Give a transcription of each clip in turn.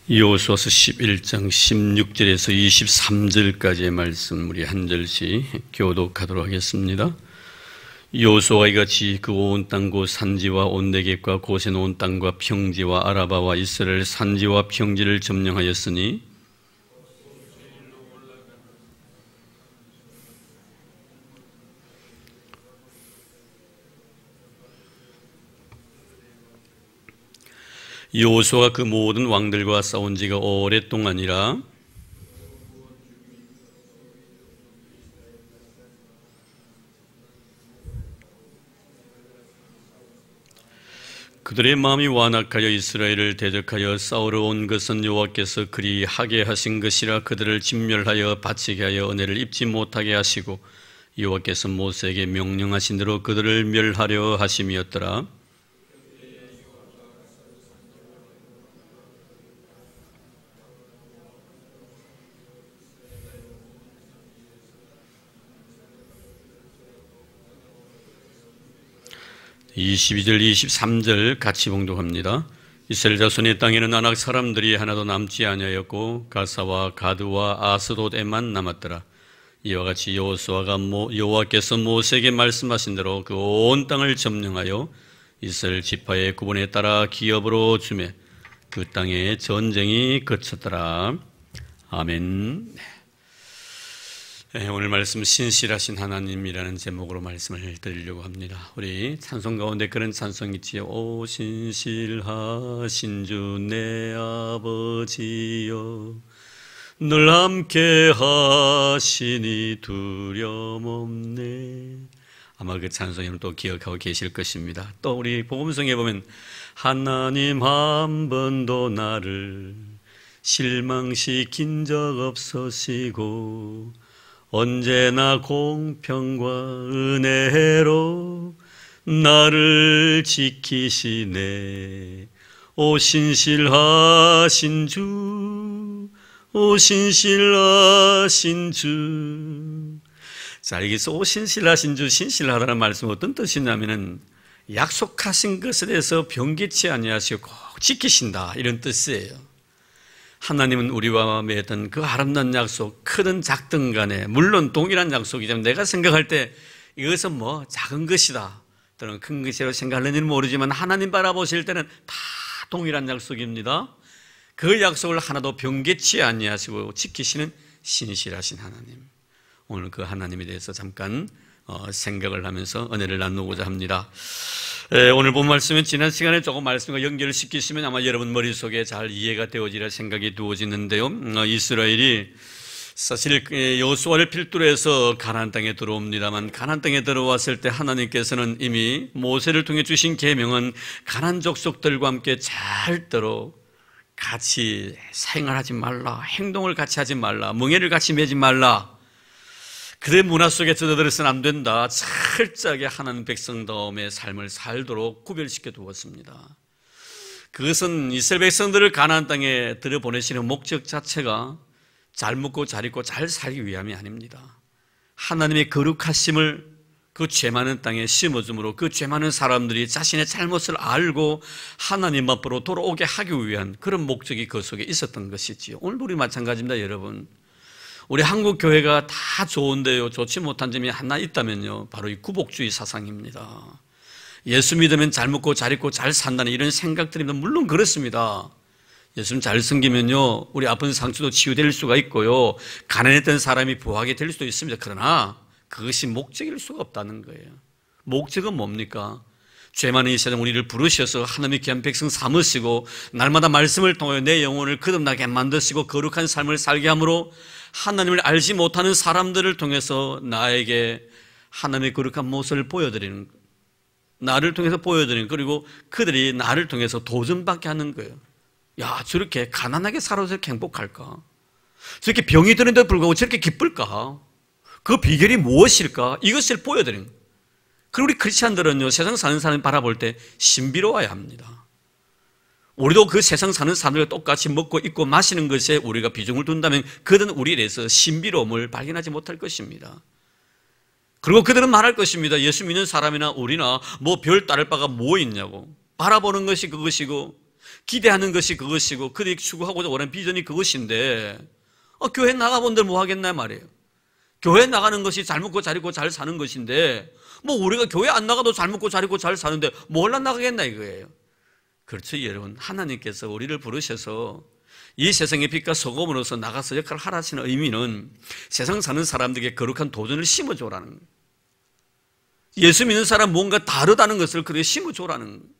여호수아서 11장 16절에서 23절까지의 말씀 우리 한 절씩 교독하도록 하겠습니다. 여호수아가 이같이 그 온 땅 곧 산지와 온 네겝과 고센 온 땅과 평지와 아라바와 이스라엘 산지와 평지를 점령하였으니 여호수아가 그 모든 왕들과 싸운 지가 오랫동안이라 그들의 마음이 완악하여 이스라엘을 대적하여 싸우러 온 것은 여호와께서 그리 하게 하신 것이라. 그들을 진멸하여 바치게 하여 은혜를 입지 못하게 하시고 여호와께서 모세에게 명령하신 대로 그들을 멸하려 하심이었더라. 22절 23절 같이 봉독합니다. 이스라엘 자손의 땅에는 아낙 사람들이 하나도 남지 아니하였고 가사와 가드와 아스돗에만 남았더라. 이와 같이 여호와께서 모세에게 말씀하신 대로 그 온 땅을 점령하여 이스라엘 지파의 구분에 따라 기업으로 주매 그 땅에 전쟁이 그쳤더라. 아멘. 오늘 말씀 신실하신 하나님이라는 제목으로 말씀을 드리려고 합니다. 우리 찬송 가운데 그런 찬송이 있지요. 오 신실하신 주 내 아버지여 늘 함께 하시니 두려움 없네. 아마 그 찬송을 또 기억하고 계실 것입니다. 또 우리 복음성에 보면 하나님 한 번도 나를 실망시킨 적 없으시고 언제나 공평과 은혜로 나를 지키시네. 오 신실하신 주, 오 신실하신 주. 자, 여기서 오 신실하신 주, 신실하다는 말씀은 어떤 뜻이냐면은 약속하신 것에 대해서 변개치 아니하시고 꼭 지키신다, 이런 뜻이에요. 하나님은 우리와 맺은 그 아름다운 약속, 크든 작든 간에 물론 동일한 약속이지만 내가 생각할 때 이것은 뭐 작은 것이다 또는 큰 것이라고 생각하는지는 모르지만 하나님 바라보실 때는 다 동일한 약속입니다. 그 약속을 하나도 변개치 아니하시고 지키시는 신실하신 하나님. 오늘 그 하나님에 대해서 잠깐 생각을 하면서 은혜를 나누고자 합니다. 오늘 본 말씀은 지난 시간에 조금 말씀과 연결시키시면 아마 여러분 머릿속에 잘 이해가 되어지리라 생각이 두어지는데요. 이스라엘이 사실 여호수아를 필두로 해서 가나안 땅에 들어옵니다만 가나안 땅에 들어왔을 때 하나님께서는 이미 모세를 통해 주신 계명은 가나안 족속들과 함께 절대로 같이 생활하지 말라, 행동을 같이 하지 말라,盟约를 같이 맺지 말라, 그들의 문화 속에 젖어들어서는 안 된다, 철저하게 하나님 백성다움의 삶을 살도록 구별시켜 두었습니다. 그것은 이스라엘 백성들을 가나안 땅에 들여보내시는 목적 자체가 잘 먹고 잘 입고 잘 살기 위함이 아닙니다. 하나님의 거룩하심을 그 죄 많은 땅에 심어줌으로 그 죄 많은 사람들이 자신의 잘못을 알고 하나님 앞으로 돌아오게 하기 위한 그런 목적이 그 속에 있었던 것이지요. 오늘도 우리 마찬가지입니다. 여러분, 우리 한국 교회가 다 좋은데요, 좋지 못한 점이 하나 있다면요, 바로 이 구복주의 사상입니다. 예수 믿으면 잘 먹고 잘 입고 잘 산다는 이런 생각들입니다. 물론 그렇습니다. 예수님 잘 섬기면요, 우리 아픈 상처도 치유될 수가 있고요, 가난했던 사람이 부하게 될 수도 있습니다. 그러나 그것이 목적일 수가 없다는 거예요. 목적은 뭡니까? 죄 많은 이 세상 우리를 부르셔서 하나님의 귀한 백성 삼으시고 날마다 말씀을 통하여 내 영혼을 거듭나게 만드시고 거룩한 삶을 살게 함으로 하나님을 알지 못하는 사람들을 통해서 나에게 하나님의 거룩한 모습을 보여드리는, 나를 통해서 보여드리는, 그리고 그들이 나를 통해서 도전받게 하는 거예요. 야, 저렇게 가난하게 살아서 저렇게 행복할까? 저렇게 병이 드는데도 불구하고 저렇게 기쁠까? 그 비결이 무엇일까? 이것을 보여드리는 거예요. 그리고 우리 크리스찬들은요, 세상 사는 사람을 바라볼 때 신비로워야 합니다. 우리도 그 세상 사는 사람들과 똑같이 먹고 입고 마시는 것에 우리가 비중을 둔다면 그들은 우리에 대해서 신비로움을 발견하지 못할 것입니다. 그리고 그들은 말할 것입니다. 예수 믿는 사람이나 우리나 뭐 별 따를 바가 뭐 있냐고. 바라보는 것이 그것이고 기대하는 것이 그것이고 그들이 추구하고자 원하는 비전이 그것인데 교회 나가본들 뭐 하겠나 말이에요. 교회 나가는 것이 잘 먹고 잘 입고 잘 사는 것인데 뭐 우리가 교회 안 나가도 잘 먹고 잘 입고 잘 사는데 뭘 안 나가겠나 이거예요. 그렇죠 여러분. 하나님께서 우리를 부르셔서 이 세상의 빛과 소금으로서 나가서 역할을 하라는 의미는 세상 사는 사람들에게 거룩한 도전을 심어줘라는 거예요. 예수 믿는 사람 뭔가 다르다는 것을 그렇게 심어줘라는 거예요.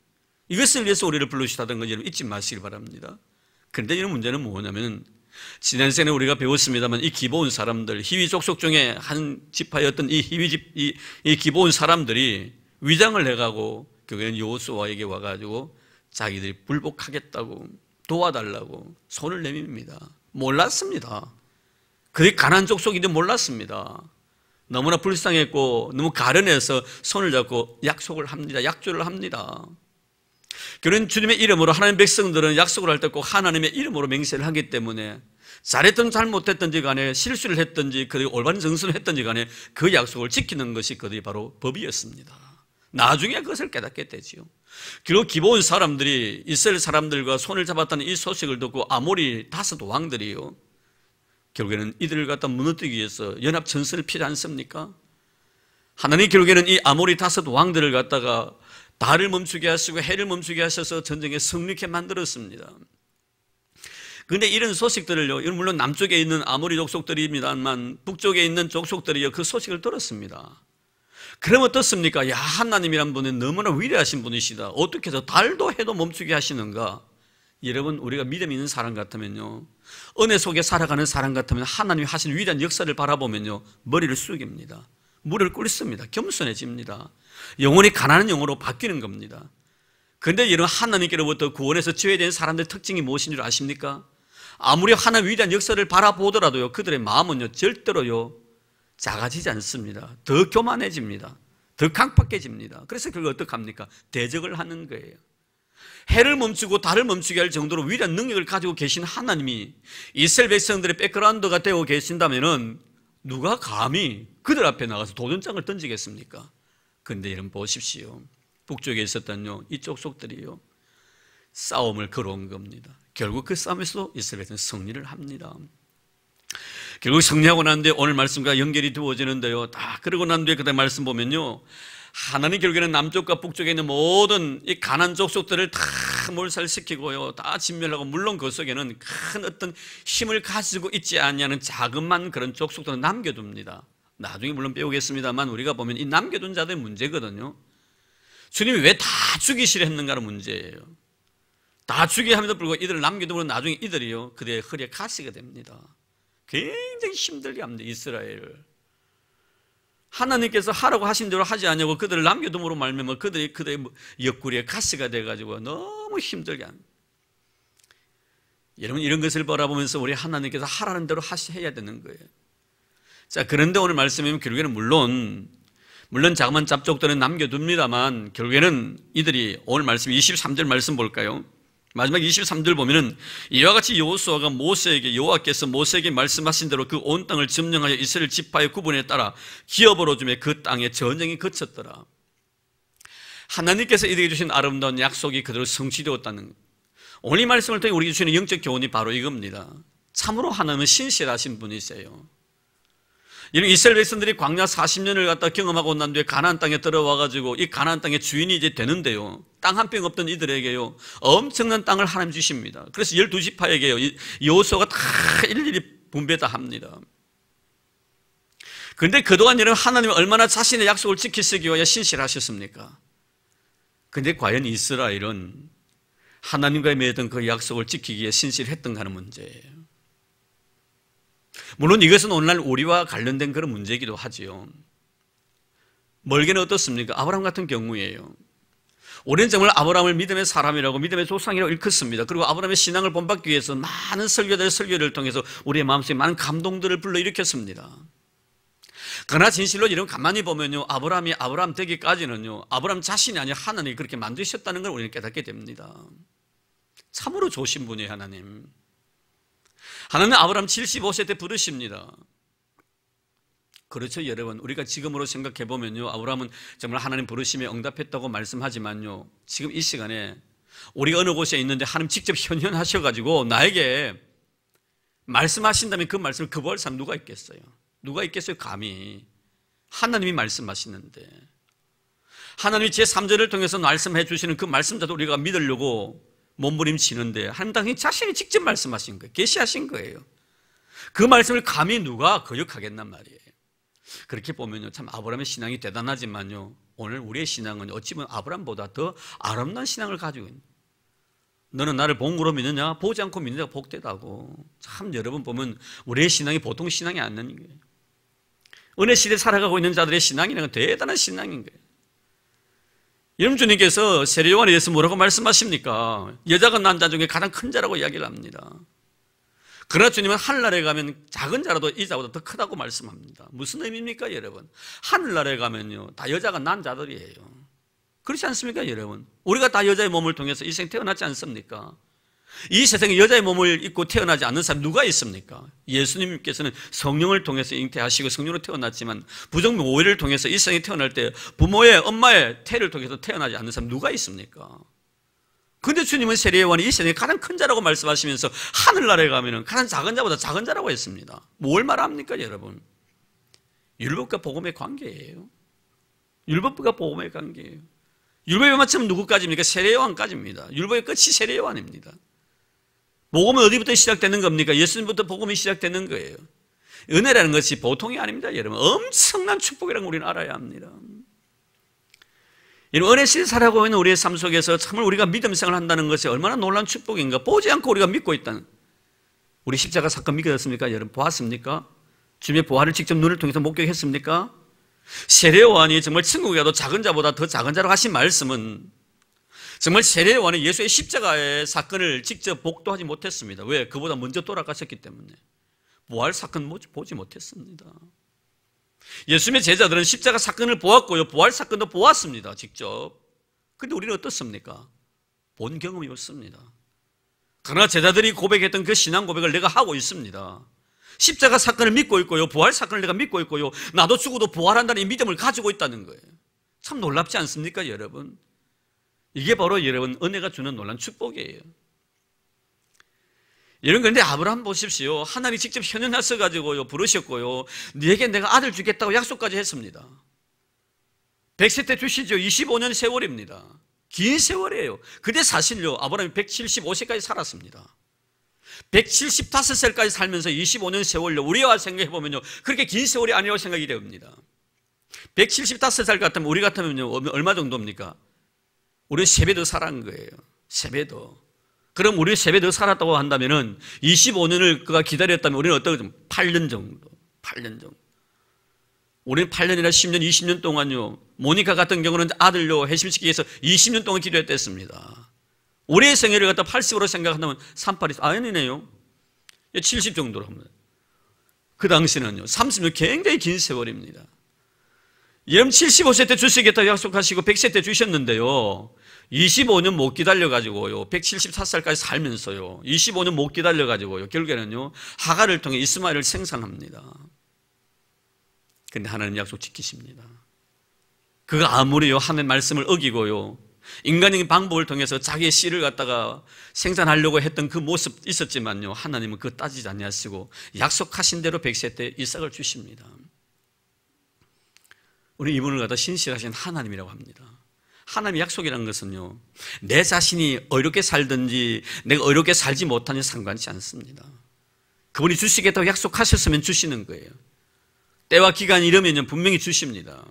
이것을 위해서 우리를 부르시다는 걸 여러분 잊지 마시길 바랍니다. 그런데 이런 문제는 뭐냐면 지난 시간에 우리가 배웠습니다만 이 기브온 사람들, 히위 족속 중에 한 지파였던 이 기브온 사람들이 위장을 해가고 결국에는 여호수아에게 와가지고 자기들이 불복하겠다고 도와달라고 손을 내밉니다. 몰랐습니다. 그게 가나안 족속인지 몰랐습니다. 너무나 불쌍했고 너무 가련해서 손을 잡고 약속을 합니다. 약조를 합니다. 결국은 주님의 이름으로 하나님의 백성들은 약속을 할 때 꼭 하나님의 이름으로 맹세를 하기 때문에 잘했든 잘못했든지 간에 실수를 했든지 그리고 올바른 정수를 했든지 간에 그 약속을 지키는 것이 그들이 바로 법이었습니다. 나중에 그것을 깨닫게 되지요. 그리고 기브온 사람들이 이스라엘 사람들과 손을 잡았다는 이 소식을 듣고 아모리 5 왕들이요 결국에는 이들을 갖다 무너뜨리기 위해서 연합 전선을 피지 않습니까? 하나님 결국에는 이 아모리 5 왕들을 갖다가 달을 멈추게 하시고 해를 멈추게 하셔서 전쟁에 승리케 만들었습니다. 그런데 이런 소식들을요, 물론 남쪽에 있는 아모리 족속들입니다만 북쪽에 있는 족속들이요 그 소식을 들었습니다. 그럼 어떻습니까? 야, 하나님이란 분은 너무나 위대하신 분이시다. 어떻게 해서 달도 해도 멈추게 하시는가? 여러분, 우리가 믿음 있는 사람 같으면요, 은혜 속에 살아가는 사람 같으면 하나님이 하신 위대한 역사를 바라보면요 머리를 숙입니다. 무릎을 꿇습니다. 겸손해집니다. 영혼이 가난한 영혼으로 바뀌는 겁니다. 그런데 이런 하나님께로부터 구원해서 지어야 되는 사람들의 특징이 무엇인 줄 아십니까? 아무리 하나님의 위대한 역사를 바라보더라도요 그들의 마음은요 절대로요 작아지지 않습니다. 더 교만해집니다. 더 강팍해집니다. 그래서 그걸 어떻게 합니까? 대적을 하는 거예요. 해를 멈추고 달을 멈추게 할 정도로 위대한 능력을 가지고 계신 하나님이 이스라엘 백성들의 백그라운드가 되고 계신다면은 누가 감히 그들 앞에 나가서 도전장을 던지겠습니까? 그런데 여러분 보십시오. 북쪽에 있었던요 이쪽 속들이요 싸움을 걸어온 겁니다. 결국 그 싸움에서도 이스라엘은 승리를 합니다. 결국 승리하고 난 뒤에 오늘 말씀과 연결이 되어지는데요. 다 그러고 난 뒤에 그때 말씀 보면요 하나님 결국에는 남쪽과 북쪽에 있는 모든 이 가나안 족속들을 다 몰살시키고요 다 진멸하고, 물론 그 속에는 큰 어떤 힘을 가지고 있지 않냐는 자그만 그런 족속들을 남겨둡니다. 나중에 물론 배우겠습니다만 우리가 보면 이 남겨둔 자들의 문제거든요. 주님이 왜 다 죽이시려 했는가는 문제예요. 다 죽이게 함에도 불구하고 이들을 남겨두면 나중에 이들이요 그들의 허리에 가시가 됩니다. 굉장히 힘들게 합니다. 이스라엘을 하나님께서 하라고 하신 대로 하지 않냐고 그들을 남겨둠으로 말미암아 그들의 옆구리에 가시가 돼가지고 너무 힘들게 합니다. 여러분 이런 것을 바라보면서 우리 하나님께서 하라는 대로 해야 되는 거예요. 자, 그런데 오늘 말씀이면 결국에는 물론 자그만 잡족들은 남겨둡니다만 결국에는 이들이 오늘 말씀 23절 말씀 볼까요? 마지막 23절 보면은 이와 같이 여호수아가 여호와께서 모세에게 말씀하신 대로 그 온 땅을 점령하여 이스라엘 지파의 구분에 따라 기업으로 주매 그 땅에 전쟁이 그쳤더라. 하나님께서 이들에게 주신 아름다운 약속이 그대로 성취되었다는 것. 오늘 이 말씀을 통해 우리에게 주시는 영적 교훈이 바로 이겁니다. 참으로 하나님은 신실하신 분이세요. 이런 이스라엘 백성들이 광야 40년을 갖다 경험하고 난 뒤에 가나안 땅에 들어와가지고 이 가나안 땅의 주인이 이제 되는데요. 땅 한 평 없던 이들에게요 엄청난 땅을 하나님 주십니다. 그래서 12지파에게요 여호수아가 다 일일이 분배 다 합니다. 그런데 그동안 여러분 하나님이 얼마나 자신의 약속을 지키시기 위하여 신실하셨습니까? 그런데 과연 이스라엘은 하나님과의 맺은 그 약속을 지키기 위해 신실했던가 하는 문제예요. 물론 이것은 오늘날 우리와 관련된 그런 문제이기도 하지요. 멀게는 어떻습니까? 아브라함 같은 경우에요. 우리는 정말 아브라함을 믿음의 사람이라고 믿음의 조상이라고 일컫습니다. 그리고 아브라함의 신앙을 본받기 위해서 많은 설교를 통해서 우리의 마음속에 많은 감동들을 불러일으켰습니다. 그러나 진실로 이런 가만히 보면요 아브라함이 아브라함 되기까지는요 아브라함 자신이 아니라 하나님이 그렇게 만드셨다는 걸 우리는 깨닫게 됩니다. 참으로 좋으신 분이에요. 하나님은 아브라함 75세 때 부르십니다. 그렇죠 여러분. 우리가 지금으로 생각해 보면요 아브라함은 정말 하나님 부르심에 응답했다고 말씀하지만요 지금 이 시간에 우리가 어느 곳에 있는데 하나님 직접 현현하셔가지고 나에게 말씀하신다면 그 말씀을 거부할 사람 누가 있겠어요? 누가 있겠어요? 감히. 하나님이 말씀하시는데 하나님이 제3자를 통해서 말씀해 주시는 그 말씀자도 우리가 믿으려고 몸부림치는데 하나님 당연히 자신이 직접 말씀하신 거예요. 계시하신 거예요. 그 말씀을 감히 누가 거역하겠단 말이에요. 그렇게 보면요, 참 아브라함의 신앙이 대단하지만요, 오늘 우리의 신앙은 어찌 보면 아브라함보다 더 아름다운 신앙을 가지고 있는, 너는 나를 본으로 믿느냐? 보지 않고 믿는 자가 복되다고. 참 여러분 보면 우리의 신앙이 보통 신앙이 아닌 거예요. 은혜 시대에 살아가고 있는 자들의 신앙이라는 건 대단한 신앙인 거예요. 여러분, 주님께서 세례요한에 대해서 뭐라고 말씀하십니까? 여자가 낳은 자 중에 가장 큰 자라고 이야기를 합니다. 그러나 주님은 하늘나라에 가면 작은 자라도 이 자보다 더 크다고 말씀합니다. 무슨 의미입니까, 여러분? 하늘나라에 가면요, 다 여자가 낳은 자들이에요. 그렇지 않습니까, 여러분? 우리가 다 여자의 몸을 통해서 이 세상에 태어났지 않습니까? 이 세상에 여자의 몸을 입고 태어나지 않는 사람 누가 있습니까? 예수님께서는 성령을 통해서 잉태하시고 성령으로 태어났지만 부정부 오해를 통해서 이 세상에 태어날 때 부모의 엄마의 태를 통해서 태어나지 않는 사람 누가 있습니까? 그런데 주님은 세례요한이 이 세상에 가장 큰 자라고 말씀하시면서 하늘나라에 가면 가장 작은 자보다 작은 자라고 했습니다. 뭘 말합니까, 여러분? 율법과 복음의 관계예요. 율법과 복음의 관계예요. 율법의 마침은 누구까지입니까? 세례요한까지입니다. 율법의 끝이 세례요한입니다. 복음은 어디부터 시작되는 겁니까? 예수님부터 복음이 시작되는 거예요. 은혜라는 것이 보통이 아닙니다, 여러분. 엄청난 축복이라는 걸 우리는 알아야 합니다. 이런 은혜 시대 살아가고 있는 우리의 삶 속에서 참을 우리가 믿음 생활을 한다는 것이 얼마나 놀라운 축복인가. 보지 않고 우리가 믿고 있다는. 우리 십자가 사건 믿었습니까? 여러분 보았습니까? 주님의 부활을 직접 눈을 통해서 목격했습니까? 세례요한이 정말 천국에 가도 작은 자보다 더 작은 자라고 하신 말씀은 정말 세례요한이 예수의 십자가의 사건을 직접 복도하지 못했습니다. 왜? 그보다 먼저 돌아가셨기 때문에. 부활 사건 보지 못했습니다. 예수님의 제자들은 십자가 사건을 보았고요, 부활 사건도 보았습니다, 직접. 그런데 우리는 어떻습니까? 본 경험이 없습니다. 그러나 제자들이 고백했던 그 신앙 고백을 내가 하고 있습니다. 십자가 사건을 믿고 있고요, 부활 사건을 내가 믿고 있고요, 나도 죽어도 부활한다는 이 믿음을 가지고 있다는 거예요. 참 놀랍지 않습니까, 여러분? 이게 바로 여러분 은혜가 주는 놀라운 축복이에요. 이런 건데 아브라함 보십시오. 하나님이 직접 현현하셔 가지고요 부르셨고요, 네게 내가 아들 주겠다고 약속까지 했습니다. 100세 때 주시죠. 25년 세월입니다. 긴 세월이에요. 근데 사실요 아브라함이 175세까지 살았습니다. 175살까지 살면서 25년 세월요, 우리와 생각해보면요 그렇게 긴 세월이 아니라고 생각이 됩니다. 175살 같으면 우리 같으면요 얼마 정도입니까? 우리 3배 더 살았는 거예요. 3배 더. 그럼 우리 3배 더 살았다고 한다면은 25년을 그가 기다렸다면 우리는 어떻게 8년 정도. 8년 정도. 우리는 8년이나 10년, 20년 동안요. 모니카 같은 경우는 아들요 회심시키기 위해서 20년 동안 기도했댔습니다. 우리의 생애를 갖다 80으로 생각한다면 38이 아니네요. 70 정도로 합니다. 그 당시는요 30년 굉장히 긴 세월입니다. 여러분 75세 때 주시겠다고 약속하시고 100세 때 주셨는데요 25년 못 기다려가지고요 174살까지 살면서요 25년 못 기다려가지고요 결국에는요 하갈을 통해 이스마엘을 생산합니다. 그런데 하나님 약속 지키십니다. 그가 아무리요 하나님 말씀을 어기고요 인간적인 방법을 통해서 자기의 씨를 갖다가 생산하려고 했던 그 모습 있었지만요 하나님은 그거 따지지 아니하시고 약속하신 대로 100세 때 이삭을 주십니다. 우리 이분을 갖다 신실하신 하나님이라고 합니다. 하나님의 약속이라는 것은요 내 자신이 어렵게 살든지 내가 어렵게 살지 못하니 상관치 않습니다. 그분이 주시겠다고 약속하셨으면 주시는 거예요. 때와 기간이 이르면 분명히 주십니다.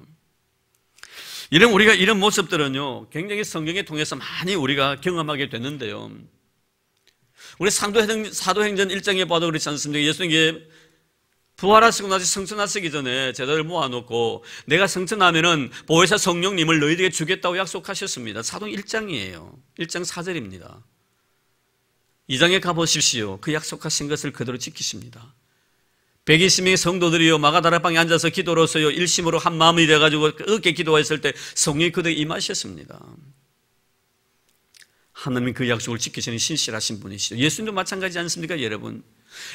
우리가 이런 모습들은요 굉장히 성경에 통해서 많이 우리가 경험하게 되는데요 우리 사도행전 1장에 봐도 그렇지 않습니까? 예수님께 부활하시고 나서 성천하시기 전에 제자들 모아놓고 내가 성천하면은 보혜사 성령님을 너희에게 주겠다고 약속하셨습니다. 사도행 1장이에요. 1장 4절입니다. 2장에 가보십시오. 그 약속하신 것을 그대로 지키십니다. 120명의 성도들이요 마가다락방에 앉아서 기도로서요 일심으로 한 마음이 돼가지고 어깨 기도했을 때 성령이 그들에게 임하셨습니다. 하나님은 그 약속을 지키시는 신실하신 분이시죠. 예수님도 마찬가지지 않습니까, 여러분?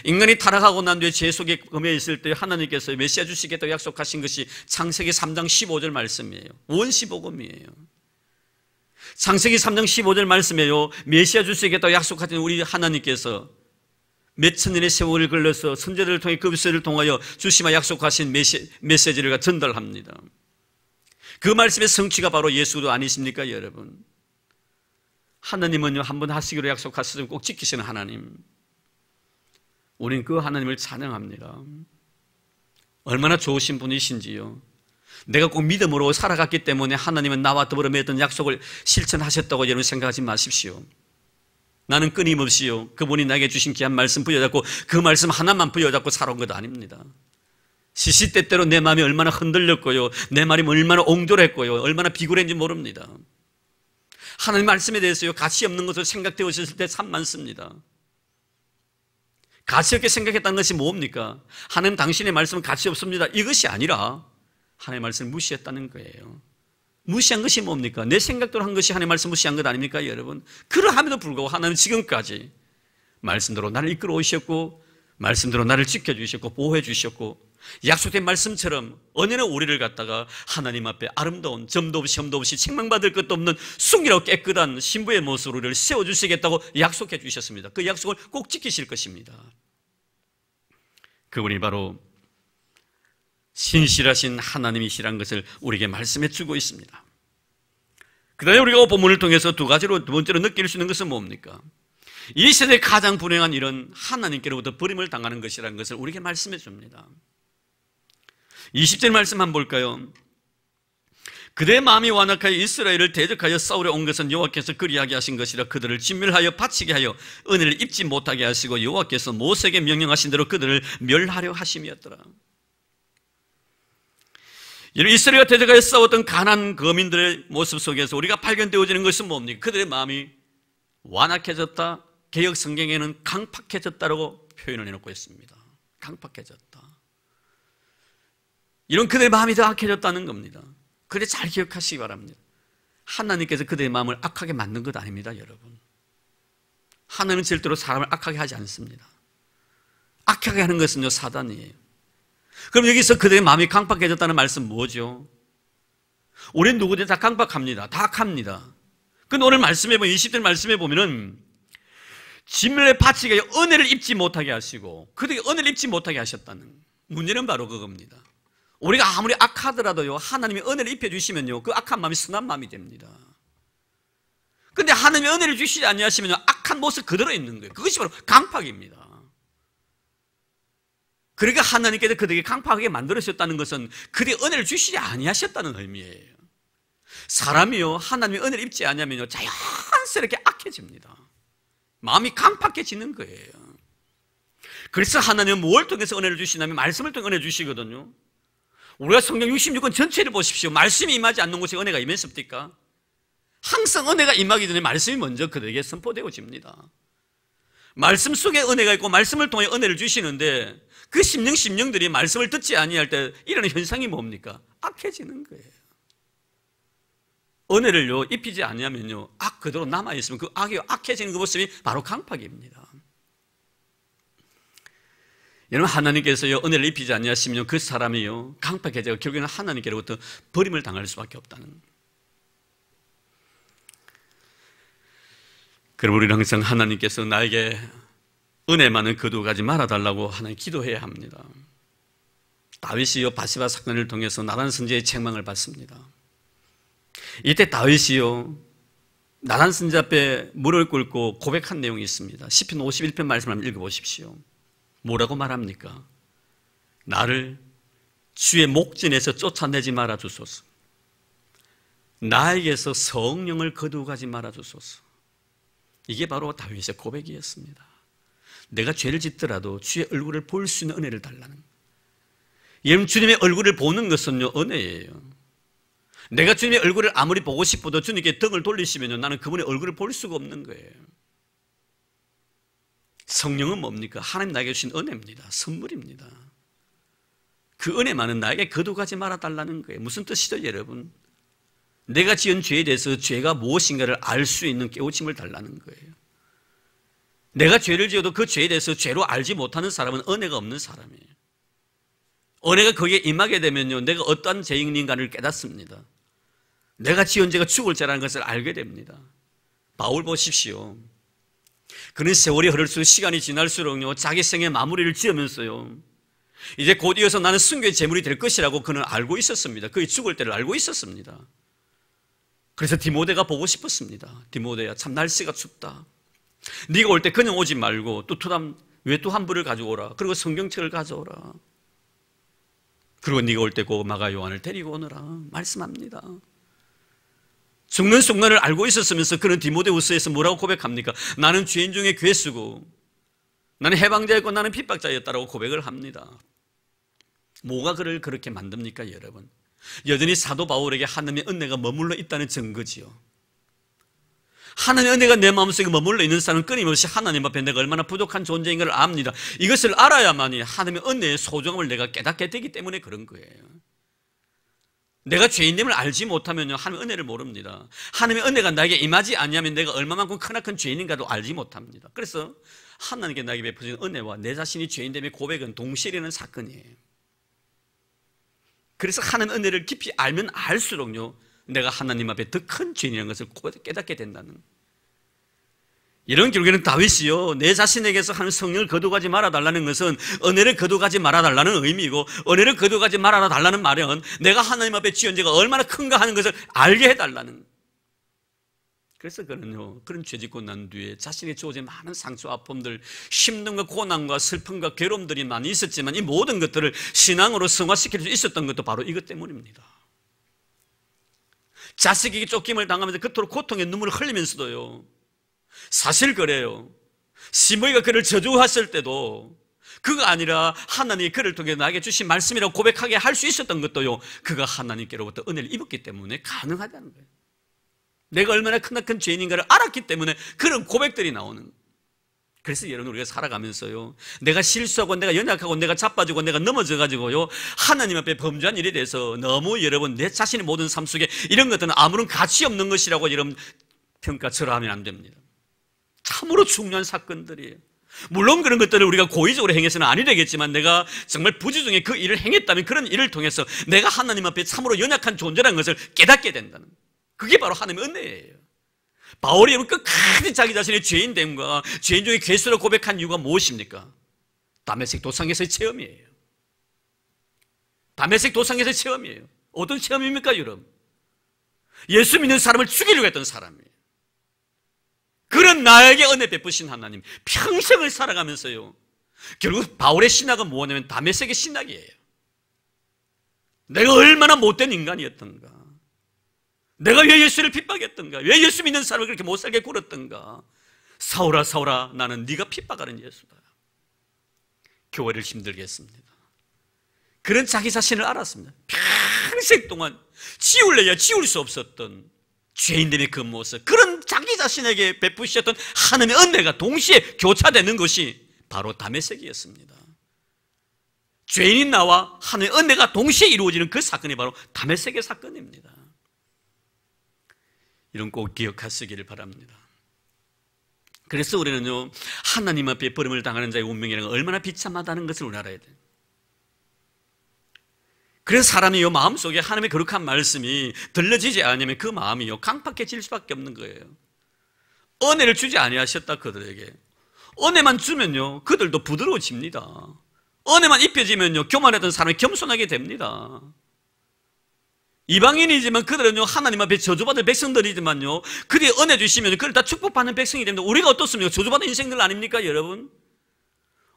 인간이 타락하고 난 뒤에 죄 속에 검해 있을 때 하나님께서 메시아 주시겠다고 약속하신 것이 창세기 3장 15절 말씀이에요. 원시복음이에요. 창세기 3장 15절 말씀에요, 메시아 줄 수 있겠다고 약속하신 우리 하나님께서 몇 천 년의 세월을 걸려서 선제들을 통해 그 메시지를 통하여 주시마 약속하신 메시지를 전달합니다. 그 말씀의 성취가 바로 예수도 아니십니까, 여러분? 하나님은요, 한번 하시기로 약속하시면 꼭 지키시는 하나님. 우린 그 하나님을 찬양합니다. 얼마나 좋으신 분이신지요. 내가 꼭 믿음으로 살아갔기 때문에 하나님은 나와 더불어 맺었던 약속을 실천하셨다고 여러분 생각하지 마십시오. 나는 끊임없이요, 그분이 나에게 주신 귀한 말씀 부여잡고 그 말씀 하나만 부여잡고 살아온 것 아닙니다. 시시때때로 내 마음이 얼마나 흔들렸고요, 내 말이 얼마나 옹졸했고요, 얼마나 비굴했는지 모릅니다. 하나님 말씀에 대해서요, 가치 없는 것으로 생각되어졌을 때 참 많습니다. 가치 없게 생각했다는 것이 뭡니까? 하나님 당신의 말씀은 가치 없습니다, 이것이 아니라 하나님의 말씀을 무시했다는 거예요. 무시한 것이 뭡니까? 내 생각대로 한 것이 하나님의 말씀 무시한 것 아닙니까, 여러분? 그러함에도 불구하고 하나님은 지금까지 말씀대로 나를 이끌어 오셨고, 말씀대로 나를 지켜주셨고, 보호해 주셨고, 약속된 말씀처럼 언제나 우리를 갖다가 하나님 앞에 아름다운 점도 없이 혐도 없이 책망받을 것도 없는 순결하고 깨끗한 신부의 모습으로 우리를 세워주시겠다고 약속해 주셨습니다. 그 약속을 꼭 지키실 것입니다. 그분이 바로 신실하신 하나님이시라는 것을 우리에게 말씀해 주고 있습니다. 그 다음에 우리가 본문을 통해서 두 가지로, 두 번째로 느낄 수 있는 것은 뭡니까? 이 세대에 가장 불행한 일은 하나님께로부터 버림을 당하는 것이라는 것을 우리에게 말씀해 줍니다. 20절 말씀 한번 볼까요? 그대의 마음이 완악하여 이스라엘을 대적하여 싸우려 온 것은 여호와께서 그리하게 하신 것이라. 그들을 진멸하여 바치게 하여 은혜를 입지 못하게 하시고 여호와께서 모세에게 명령하신 대로 그들을 멸하려 하심이었더라. 이스라엘과 대적하여 싸웠던 가나안 거민들의 모습 속에서 우리가 발견되어지는 것은 뭡니까? 그들의 마음이 완악해졌다, 개역 성경에는 강팍해졌다라고 표현을 해놓고 있습니다. 강팍해졌다. 이런 그들의 마음이 더 악해졌다는 겁니다. 그래, 잘 기억하시기 바랍니다. 하나님께서 그들의 마음을 악하게 만든 것 아닙니다, 여러분. 하나님은 절대로 사람을 악하게 하지 않습니다. 악하게 하는 것은요, 사단이에요. 그럼 여기서 그들의 마음이 강팍해졌다는 말씀 뭐죠? 우리는 누구든지 다 강팍합니다. 다 악합니다. 근데 오늘 말씀해 보면, 20절 말씀해 보면은 진멸에 바치게 하여 은혜를 입지 못하게 하시고, 그들이 은혜를 입지 못하게 하셨다는, 문제는 바로 그겁니다. 우리가 아무리 악하더라도요, 하나님이 은혜를 입혀주시면요, 그 악한 마음이 선한 마음이 됩니다. 근데 하나님이 은혜를 주시지 아니하시면요, 악한 모습 그대로 있는 거예요. 그것이 바로 강팍입니다. 그러니까 하나님께서 그들에게 강팍하게 만들으셨다는 것은 그들이 은혜를 주시지 아니하셨다는 의미예요. 사람이요, 하나님의 은혜를 입지 않으면요, 자연스럽게 악해집니다. 마음이 강팍해지는 거예요. 그래서 하나님은 뭘 통해서 은혜를 주시냐면 말씀을 통해 은혜 주시거든요. 우리가 성경 66권 전체를 보십시오. 말씀이 임하지 않는 곳에 은혜가 임했습니까? 항상 은혜가 임하기 전에 말씀이 먼저 그들에게 선포되어집니다. 말씀 속에 은혜가 있고 말씀을 통해 은혜를 주시는데, 그 심령들이 말씀을 듣지 아니할 때 일어나는 현상이 뭡니까? 악해지는 거예요. 은혜를요, 입히지 아니하면요, 악 그대로 남아있으면 그 악이 악해지는 그 모습이 바로 강팍입니다. 여러분, 하나님께서요, 은혜를 입히지 아니하시면 그 사람이요, 강팍해져 결국에는 하나님께로부터 버림을 당할 수밖에 없다는. 그럼 우리는 항상 하나님께서 나에게 은혜만은 거두어가지 말아달라고 하나님 기도해야 합니다. 다윗이요, 바시바 사건을 통해서 나단 선지자의 책망을 받습니다. 이때 다윗이요, 나단 선지자 앞에 무릎을 꿇고 고백한 내용이 있습니다. 시편 51편 말씀을 한번 읽어보십시오. 뭐라고 말합니까? 나를 주의 목전에서 쫓아내지 말아 주소서. 나에게서 성령을 거두어가지 말아 주소서. 이게 바로 다윗의 고백이었습니다. 내가 죄를 짓더라도 주의 얼굴을 볼 수 있는 은혜를 달라는. 여러분, 주님의 얼굴을 보는 것은요, 은혜예요. 내가 주님의 얼굴을 아무리 보고 싶어도 주님께 등을 돌리시면요, 나는 그분의 얼굴을 볼 수가 없는 거예요. 성령은 뭡니까? 하나님 나에게 주신 은혜입니다. 선물입니다. 그 은혜만은 나에게 거두가지 말아달라는 거예요. 무슨 뜻이죠, 여러분? 내가 지은 죄에 대해서 죄가 무엇인가를 알 수 있는 깨우침을 달라는 거예요. 내가 죄를 지어도 그 죄에 대해서 죄로 알지 못하는 사람은 은혜가 없는 사람이에요. 은혜가 거기에 임하게 되면요, 내가 어떠한 죄인인가를 깨닫습니다. 내가 지은 죄가 죽을 죄라는 것을 알게 됩니다. 바울 보십시오. 그는 세월이 흐를수록 시간이 지날수록요 자기 생의 마무리를 지으면서요 이제 곧 이어서 나는 순교의 제물이 될 것이라고 그는 알고 있었습니다. 그의 죽을 때를 알고 있었습니다. 그래서 디모데가 보고 싶었습니다. 디모데야, 참 날씨가 춥다. 네가 올 때 그냥 오지 말고 외투 한 벌을 가져오라. 그리고 성경책을 가져오라. 그리고 네가 올 때 꼭 마가 요한을 데리고 오너라 말씀합니다. 죽는 순간을 알고 있었으면서 그는 디모데후서에서 뭐라고 고백합니까? 나는 죄인 중에 괴수고 나는 해방자였고 나는 핍박자였다라고 고백을 합니다. 뭐가 그를 그렇게 만듭니까, 여러분? 여전히 사도 바울에게 하나님의 은혜가 머물러 있다는 증거지요. 하나님의 은혜가 내 마음속에 머물러 있는 사람은 끊임없이 하나님 앞에 내가 얼마나 부족한 존재인 걸 압니다. 이것을 알아야만이 하나님의 은혜의 소중함을 내가 깨닫게 되기 때문에 그런 거예요. 내가 죄인됨을 알지 못하면요 하나님의 은혜를 모릅니다. 하나님의 은혜가 나에게 임하지 않냐면 내가 얼마만큼 크나큰 죄인인가도 알지 못합니다. 그래서 하나님께 나에게 베푸신 은혜와 내 자신이 죄인됨의 고백은 동시에 일어나는 사건이에요. 그래서 하나님의 은혜를 깊이 알면 알수록요 내가 하나님 앞에 더 큰 죄인이라는 것을 깨닫게 된다는, 이런 결국에는 다윗이요 내 자신에게서 하는 성령을 거두가지 말아달라는 것은 은혜를 거두가지 말아달라는 의미이고, 은혜를 거두가지 말아달라는 말은 내가 하나님 앞에 지은 죄가 얼마나 큰가 하는 것을 알게 해달라는. 그래서 그는요 그런 죄 짓고 난 뒤에 자신의 주어진 많은 상처, 아픔들, 힘듦과 고난과 슬픔과 괴로움들이 많이 있었지만 이 모든 것들을 신앙으로 승화시킬 수 있었던 것도 바로 이것 때문입니다. 자식에게 쫓김을 당하면서 그토록 고통의 눈물을 흘리면서도요, 사실 그래요, 시므이가 그를 저주했을 때도 그가 아니라 하나님이 그를 통해 나에게 주신 말씀이라고 고백하게 할 수 있었던 것도요 그가 하나님께로부터 은혜를 입었기 때문에 가능하다는 거예요. 내가 얼마나 크나큰 죄인인가를 알았기 때문에 그런 고백들이 나오는 거예요. 그래서 여러분 우리가 살아가면서요 내가 실수하고 내가 연약하고 내가 자빠지고 내가 넘어져가지고요 하나님 앞에 범죄한 일에 대해서 너무 여러분 내 자신의 모든 삶 속에 이런 것들은 아무런 가치 없는 것이라고 여러분 평가절하하면 안 됩니다. 참으로 중요한 사건들이에요. 물론 그런 것들을 우리가 고의적으로 행해서는 아니 되겠지만 내가 정말 부지 중에 그 일을 행했다면 그런 일을 통해서 내가 하나님 앞에 참으로 연약한 존재라는 것을 깨닫게 된다는, 그게 바로 하나님의 은혜예요. 바울이 끝까지 자기 자신의 죄인됨과 죄인 중에 괴수라고 고백한 이유가 무엇입니까? 다메섹 도상에서의 체험이에요. 다메섹 도상에서의 체험이에요. 어떤 체험입니까, 여러분? 예수 믿는 사람을 죽이려고 했던 사람이에요. 그런 나에게 은혜 베푸신 하나님, 평생을 살아가면서요 결국 바울의 신학은 뭐냐면 다메섹의 신학이에요. 내가 얼마나 못된 인간이었던가, 내가 왜 예수를 핍박했던가, 왜 예수 믿는 사람을 그렇게 못살게 굴었던가. 사울아 사울아 나는 네가 핍박하는 예수다, 교회를 힘들게 했습니다. 그런 자기 자신을 알았습니다. 평생 동안 지울래야 지울 수 없었던 죄인됨의 그 모습, 그런 자기 자신에게 베푸셨던 하나님의 은혜가 동시에 교차되는 것이 바로 다메섹이었습니다. 죄인인 나와 하나님의 은혜가 동시에 이루어지는 그 사건이 바로 다메섹의 사건입니다. 이런 꼭 기억하시기를 바랍니다. 그래서 우리는요 하나님 앞에 버림을 당하는 자의 운명이라는 건 얼마나 비참하다는 것을 우리 알아야 돼요. 그래서 사람이 마음속에 하나님의 거룩한 말씀이 들려지지 않으면 그 마음이요 강팍해질 수밖에 없는 거예요. 은혜를 주지 아니하셨다 그들에게. 은혜만 주면요 그들도 부드러워집니다. 은혜만 입혀지면요 교만했던 사람이 겸손하게 됩니다. 이방인이지만 그들은요 하나님 앞에 저주받을 백성들이지만요 그들이 은혜 주시면 그들 다 축복받는 백성이 됩니다. 우리가 어떻습니까? 저주받은 인생들 아닙니까, 여러분?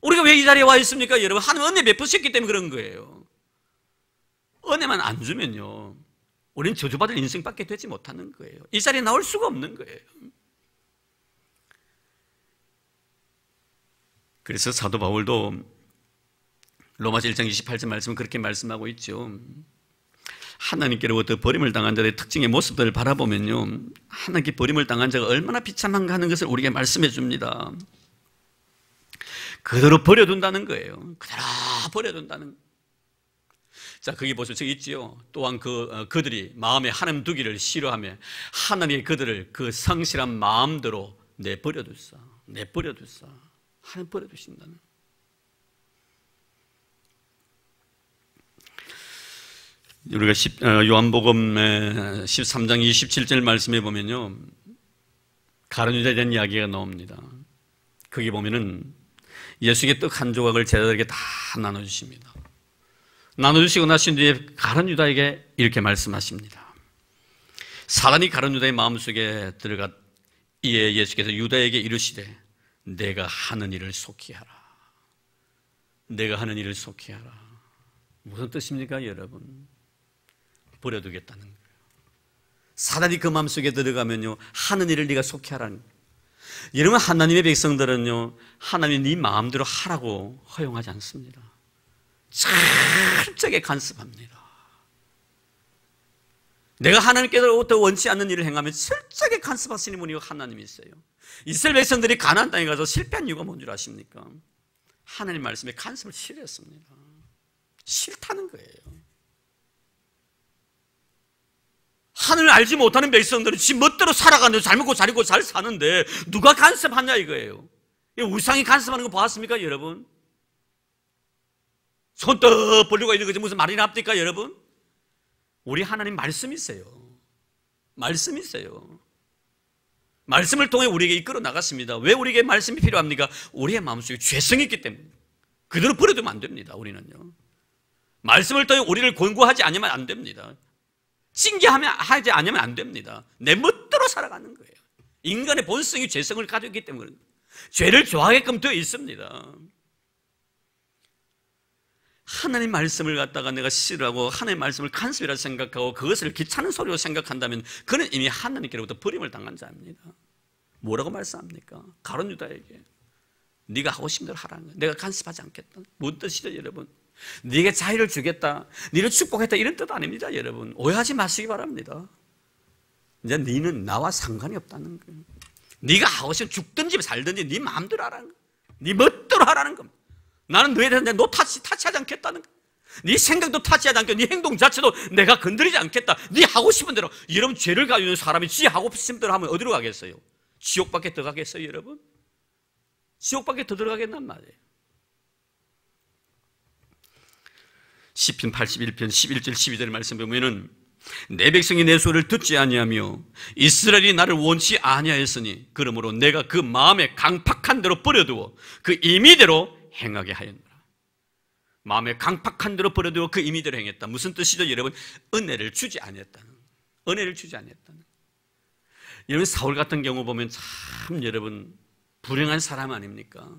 우리가 왜 이 자리에 와 있습니까, 여러분? 하나님 은혜 베푸셨기 때문에 그런 거예요. 은혜만 안 주면요 우리는 저주받을 인생밖에 되지 못하는 거예요. 이 자리에 나올 수가 없는 거예요. 그래서 사도 바울도 로마서 1장 28절 말씀은 그렇게 말씀하고 있죠. 하나님께로부터 버림을 당한 자의 특징의 모습들을 바라보면요 하나님께 버림을 당한 자가 얼마나 비참한가 하는 것을 우리에게 말씀해 줍니다. 그대로 버려둔다는 거예요. 그대로 버려둔다는 거예요. 자, 거기 보시면 저기 있지요. 또한 그들이 마음에 하나님 두기를 싫어하며 하나님이 그들을 그 성실한 마음대로 내버려둘사 하나님 버려두신다는. 우리가 요한복음의 13장 27절 말씀에 보면요, 가룟 유다에 대한 이야기가 나옵니다. 거기 보면은 예수께 떡 한 조각을 제자들에게 다 나눠주십니다. 나눠주시고 나신 뒤에 가룟 유다에게 이렇게 말씀하십니다. 사단이 가룟 유다의 마음속에 들어가 이에 예수께서 유다에게 이르시되 내가 하는 일을 속히 하라. 내가 하는 일을 속히 하라. 무슨 뜻입니까, 여러분? 버려두겠다는 거예요. 사단이 그 마음속에 들어가면요, 하는 일을 네가 속히 하라는 거예요. 여러분, 하나님의 백성들은요, 하나님이 네 마음대로 하라고 허용하지 않습니다. 철저하게 간섭합니다. 내가 하나님께로부터 원치 않는 일을 행하면 철저하게 간섭하시는 분이 하나님이 있어요. 이스라엘 백성들이 가나안 땅에 가서 실패한 이유가 뭔 줄 아십니까? 하나님 말씀에 간섭을 싫어했습니다. 싫다는 거예요. 하늘을 알지 못하는 백성들은 지 멋대로 살아가는데 잘 먹고 잘 입고 잘 사는데 누가 간섭하냐 이거예요. 우상이 간섭하는 거 보았습니까, 여러분? 손 떡 벌리고 있는 거지 무슨 말이 납니까, 여러분? 우리 하나님 말씀이 있어요. 말씀이 있어요. 말씀을 통해 우리에게 이끌어 나갔습니다. 왜 우리에게 말씀이 필요합니까? 우리의 마음속에 죄성이 있기 때문에. 그대로 버려두면 안 됩니다, 우리는요. 말씀을 통해 우리를 권고하지 않으면 안 됩니다. 징계하지 않으면 안 됩니다. 내 멋대로 살아가는 거예요. 인간의 본성이 죄성을 가지고 있기 때문에 죄를 좋아하게끔 되어 있습니다. 하나님 말씀을 갖다가 내가 싫어하고 하나님 말씀을 간섭이라 생각하고 그것을 귀찮은 소리로 생각한다면 그는 이미 하나님께로부터 버림을 당한 자입니다. 뭐라고 말씀합니까? 가룟 유다에게 네가 하고 싶은 대로 하라는 거야. 내가 간섭하지 않겠다. 뭔 뜻이죠, 여러분? 네게 자유를 주겠다, 네를 축복했다, 이런 뜻 아닙니다, 여러분. 오해하지 마시기 바랍니다. 이제 너는 나와 상관이 없다는 거예요. 네가 하고 싶으면 죽든지 살든지 네 마음대로 하라는 거예요. 네 멋대로 하라는 겁니다. 나는 너에 대해서 너 타치하지 않겠다는 거예요. 네 생각도 타치하지 않겠고 네 행동 자체도 내가 건드리지 않겠다. 네 하고 싶은 대로. 여러분, 죄를 가지고 있는 사람이 지 하고 싶은 대로 하면 어디로 가겠어요? 지옥밖에 들어가겠어요, 여러분? 지옥밖에 더 들어가겠단 말이에요. 시편 81편 11절 12절의 말씀 보면은 내 백성이 내 소리를 듣지 아니하며 이스라엘이 나를 원치 아니하였으니 그러므로 내가 그 마음에 강팍한 대로 버려두어 그 임의대로 행하게 하였노라. 마음에 강팍한 대로 버려두어 그 임의대로 행했다. 무슨 뜻이죠, 여러분? 은혜를 주지 아니했다는, 은혜를 주지 아니했다는. 여러분, 사울 같은 경우 보면 참 여러분 불행한 사람 아닙니까?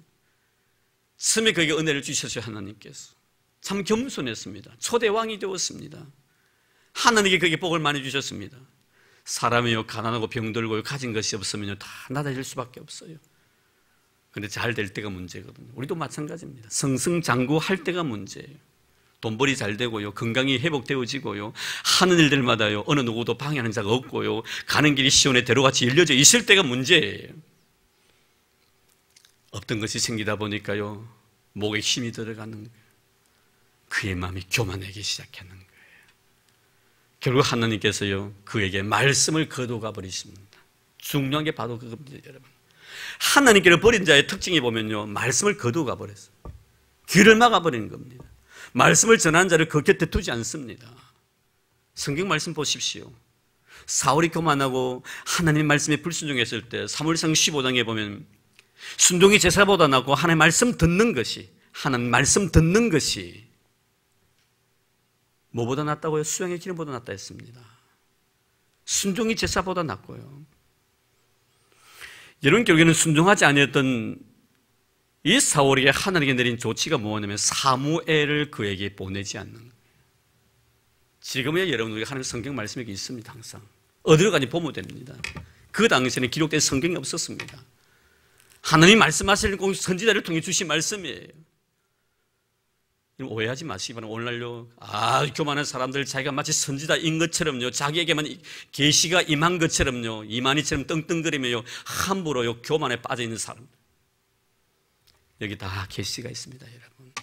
처음에 그에게 은혜를 주셨어요, 하나님께서. 참 겸손했습니다. 초대왕이 되었습니다. 하나님께 그에게 복을 많이 주셨습니다. 사람이요, 가난하고 병들고 가진 것이 없으면 다 낮아질 수밖에 없어요. 그런데 잘 될 때가 문제거든요. 우리도 마찬가지입니다. 승승장구할 때가 문제예요. 돈벌이 잘 되고요, 건강이 회복되어지고요, 하는 일들마다요, 어느 누구도 방해하는 자가 없고요, 가는 길이 시온의 대로같이 열려져 있을 때가 문제예요. 없던 것이 생기다 보니까요, 목에 힘이 들어가는 거예요. 그의 마음이 교만하기 시작하는 거예요. 결국 하나님께서요, 그에게 말씀을 거두어 버리십니다. 중요한 게 바로 그겁니다, 여러분. 하나님께로 버린 자의 특징이 보면요, 말씀을 거두어 버렸어요. 귀를 막아버리는 겁니다. 말씀을 전하는 자를 그 곁에 두지 않습니다. 성경 말씀 보십시오. 사울이 교만하고 하나님 말씀에 불순종했을 때 사무엘상 15장에 보면 순종이 제사보다 낫고 하나님 말씀 듣는 것이, 하나님 말씀 듣는 것이 뭐보다 낫다고요? 수양의 기름보다 낫다 했습니다. 순종이 제사보다 낫고요. 여러분, 결국에는 순종하지 아니었던 이 사울에게 하나님께 내린 조치가 뭐냐면 사무엘을 그에게 보내지 않는 거예요. 지금의 여러분, 우리가 하나님 성경 말씀이 여기 있습니다. 항상 어디로 가니 보면 됩니다. 그 당시에는 기록된 성경이 없었습니다. 하나님 말씀하시는 꼭 선지자를 통해 주신 말씀이에요. 오해하지 마시기 바랍니다. 오늘날요, 교만한 사람들 자기가 마치 선지자인 것처럼요, 자기에게만 계시가 임한 것처럼요, 이만희처럼 떵떵거리며요, 함부로요 교만에 빠져 있는 사람, 여기 다 계시가 있습니다, 여러분.